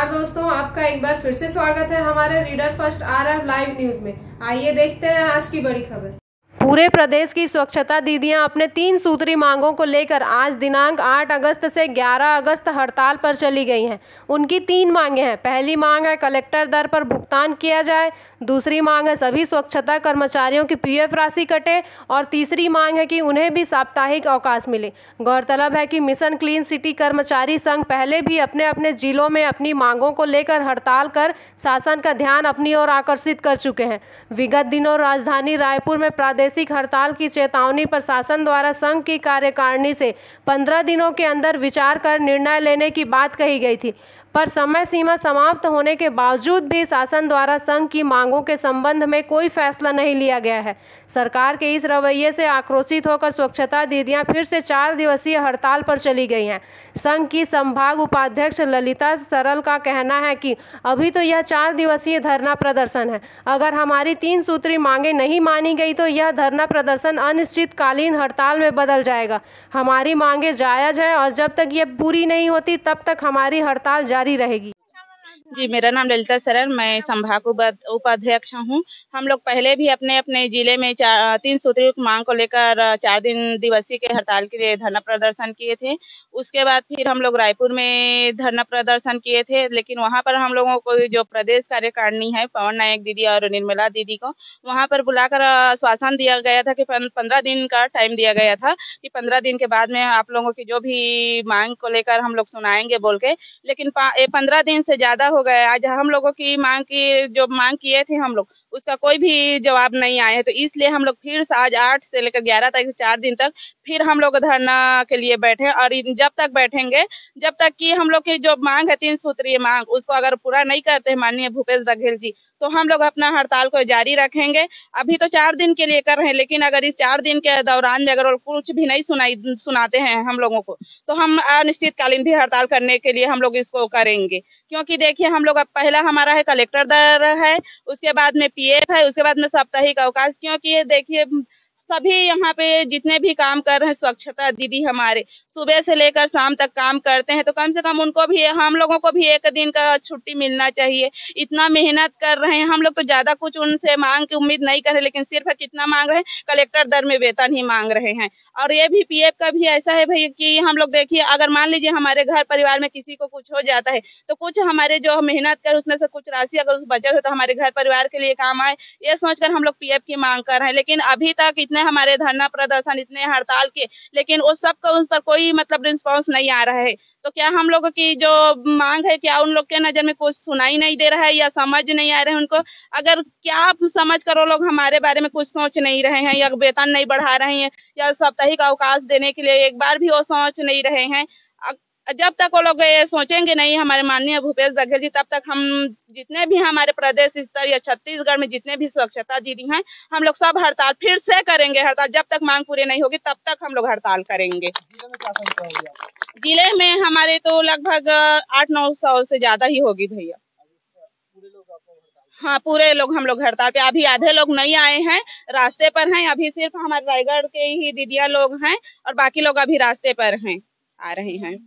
नमस्कार दोस्तों, आपका एक बार फिर से स्वागत है हमारे reader first RF live news में। आइए देखते हैं आज की बड़ी खबर। पूरे प्रदेश की स्वच्छता दीदियां अपने 3 सूत्री मांगों को लेकर आज दिनांक 8 अगस्त से 11 अगस्त हड़ताल पर चली गई हैं। उनकी 3 मांगे हैं। पहली मांग है कलेक्टर दर पर भुगतान किया जाए, दूसरी मांग है सभी स्वच्छता कर्मचारियों की PF राशि कटे और तीसरी मांग है कि उन्हें भी साप्ताहिक अवकाश मिले। गौरतलब है कि मिशन क्लीन सिटी कर्मचारी संघ पहले भी अपने अपने जिलों में अपनी मांगों को लेकर हड़ताल कर शासन का ध्यान अपनी ओर आकर्षित कर चुके हैं। विगत दिनों राजधानी रायपुर में प्रादेशिक हड़ताल की चेतावनी प्रशासन द्वारा संघ की कार्यकारिणी से 15 दिनों के अंदर विचार कर निर्णय लेने की बात कही गई थी, पर समय सीमा समाप्त होने के बावजूद भी शासन द्वारा संघ की मांगों के संबंध में कोई फैसला नहीं लिया गया है। सरकार के इस रवैये से आक्रोशित होकर स्वच्छता दीदियां फिर से 4 दिवसीय हड़ताल पर चली गई हैं। संघ की संभाग उपाध्यक्ष ललिता सरल का कहना है कि अभी तो यह 4 दिवसीय धरना प्रदर्शन है। अगर हमारी 3 सूत्री मांगे नहीं मानी गई तो यह धरना प्रदर्शन अनिश्चितकालीन हड़ताल में बदल जाएगा। हमारी मांगे जायज़ है और जब तक ये पूरी नहीं होती तब तक हमारी हड़ताल जारी रहेगी। जी, मेरा नाम ललिता सरल, मैं संभाग उपाध्यक्ष हूँ। हम लोग पहले भी अपने अपने जिले में 3 सूत्री मांग को लेकर 4 दिवसीय के हड़ताल के लिए धरना प्रदर्शन किए थे। उसके बाद फिर हम लोग रायपुर में धरना प्रदर्शन किए थे, लेकिन वहाँ पर हम लोगों को जो प्रदेश कार्यकारिणी है पवन नायक दीदी और निर्मला दीदी को वहाँ पर बुलाकर आश्वासन दिया गया था कि 15 दिन का टाइम दिया गया था कि 15 दिन के बाद में आप लोगों की जो भी मांग को लेकर हम लोग सुनाएंगे बोल के, लेकिन 15 दिन से ज़्यादा हो गए। आज हम लोगों की मांग किए थे हम लोग, उसका कोई भी जवाब नहीं आया है। तो इसलिए हम लोग फिर से आज 8 से लेकर 11 तक 4 दिन तक फिर हम लोग धरना के लिए बैठे और जब तक बैठेंगे जब तक कि हम लोग की जो मांग है 3 सूत्रीय मांग उसको अगर पूरा नहीं करते हैं माननीय भूपेश बघेल जी, तो हम लोग अपना हड़ताल को जारी रखेंगे। अभी तो 4 दिन के लिए कर रहे हैं, लेकिन अगर इस 4 दिन के दौरान अगर वो कुछ भी नहीं सुनाते हैं हम लोगों को, तो हम अनिश्चितकालीन भी हड़ताल करने के लिए हम लोग इसको करेंगे। क्योंकि देखिए हम लोग अब पहला हमारा है कलेक्टर दर है, उसके बाद में PF है, उसके बाद में साप्ताहिक अवकाश। क्योंकि ये देखिए सभी यहाँ पे जितने भी काम कर रहे हैं स्वच्छता दीदी हमारे सुबह से लेकर शाम तक काम करते हैं, तो कम से कम उनको भी हम लोगों को भी 1 दिन का छुट्टी मिलना चाहिए। इतना मेहनत कर रहे हैं हम लोग, तो ज्यादा कुछ उनसे मांग की उम्मीद नहीं कर रहे, लेकिन सिर्फ कितना मांग रहे हैं, कलेक्टर दर में वेतन ही मांग रहे हैं। और ये भी PF का भी ऐसा है भाई कि हम लोग देखिए अगर मान लीजिए हमारे घर परिवार में किसी को कुछ हो जाता है तो कुछ हमारे जो मेहनत कर उसमें से कुछ राशि अगर उस बचत हो तो हमारे घर परिवार के लिए काम आए, ये सोचकर हम लोग PF की मांग कर रहे हैं। लेकिन अभी तक इतने हमारे धरना प्रदर्शन इतने हड़ताल के, लेकिन उस सब का उस पर कोई मतलब रिस्पॉन्स नहीं आ रहा है। तो क्या हम लोगों की जो मांग है क्या उन लोग के नजर में कुछ सुनाई नहीं दे रहा है या समझ नहीं आ रहे हैं उनको? अगर क्या समझ कर वो लोग हमारे बारे में कुछ सोच नहीं रहे हैं या वेतन नहीं बढ़ा रहे हैं या साप्ताहिक अवकाश देने के लिए एक बार भी वो सोच नहीं रहे हैं। जब तक वो लोग ये सोचेंगे नहीं हमारे माननीय भूपेश बघेल जी, तब तक हम जितने भी हमारे प्रदेश स्तर या छत्तीसगढ़ में जितने भी स्वच्छता दीदी हैं हम लोग सब हड़ताल फिर से करेंगे। हड़ताल जब तक मांग पूरी नहीं होगी तब तक हम लोग हड़ताल करेंगे। जिले में हमारे तो लगभग 800-900 से ज्यादा ही होगी भैया। हाँ, पूरे लोग हम लोग हड़ताल पे। अभी आधे लोग नहीं आए हैं, रास्ते पर हैं। अभी सिर्फ हमारे रायगढ़ के ही दीदिया लोग हैं और बाकी लोग अभी रास्ते पर हैं, आ रहे हैं।